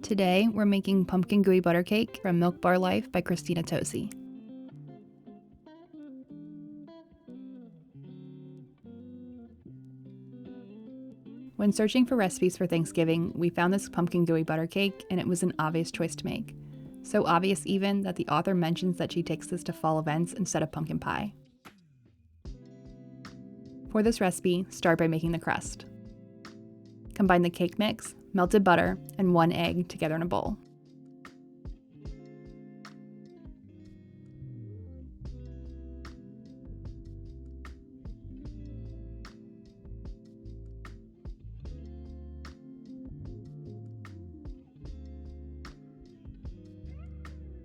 Today, we're making Pumpkin Gooey Butter Cake from Milk Bar Life by Christina Tosi. When searching for recipes for Thanksgiving, we found this pumpkin gooey butter cake, and it was an obvious choice to make. So obvious even that the author mentions that she takes this to fall events instead of pumpkin pie. For this recipe, start by making the crust. Combine the cake mix, melted butter, and 1 egg together in a bowl.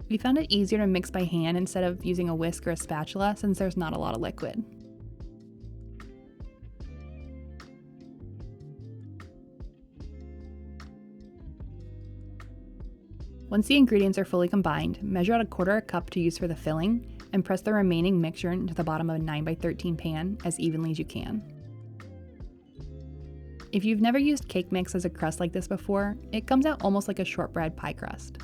We found it easier to mix by hand instead of using a whisk or a spatula since there's not a lot of liquid. Once the ingredients are fully combined, measure out 1/4 cup to use for the filling and press the remaining mixture into the bottom of a 9x13 pan as evenly as you can. If you've never used cake mix as a crust like this before, it comes out almost like a shortbread pie crust.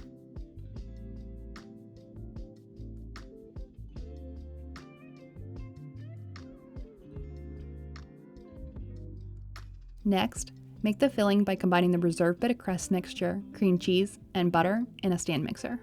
Next, make the filling by combining the reserved bit of crust mixture, cream cheese, and butter in a stand mixer.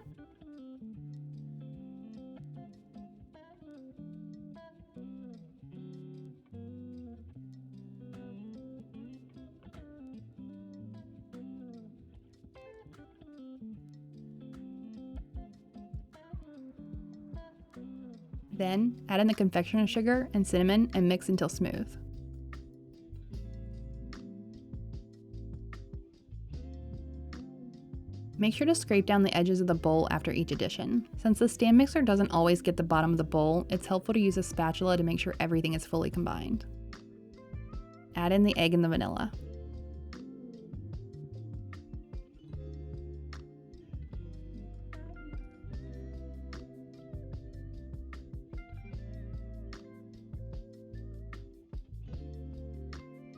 Then, add in the confectioner's sugar and cinnamon and mix until smooth. Make sure to scrape down the edges of the bowl after each addition. Since the stand mixer doesn't always get the bottom of the bowl, it's helpful to use a spatula to make sure everything is fully combined. Add in the egg and the vanilla.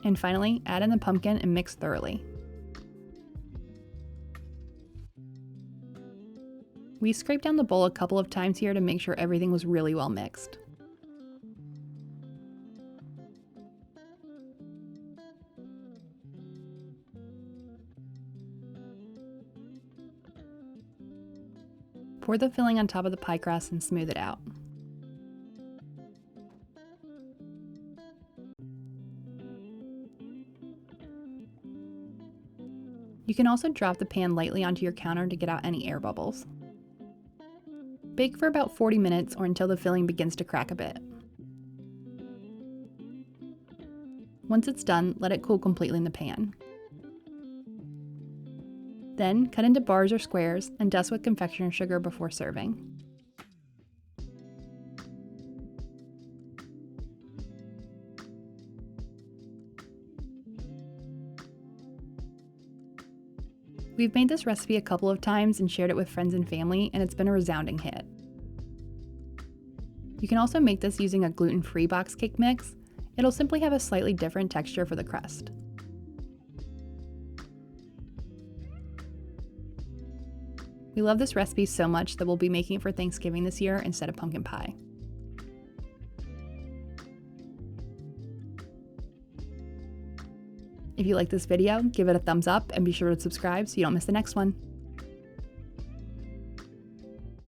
And finally, add in the pumpkin and mix thoroughly. We scraped down the bowl a couple of times here to make sure everything was really well mixed. Pour the filling on top of the pie crust and smooth it out. You can also drop the pan lightly onto your counter to get out any air bubbles. Bake for about 40 minutes or until the filling begins to crack a bit. Once it's done, let it cool completely in the pan. Then, cut into bars or squares and dust with confectioner's sugar before serving. We've made this recipe a couple of times and shared it with friends and family, and it's been a resounding hit. You can also make this using a gluten-free box cake mix. It'll simply have a slightly different texture for the crust. We love this recipe so much that we'll be making it for Thanksgiving this year instead of pumpkin pie. If you like this video, give it a thumbs up and be sure to subscribe so you don't miss the next one.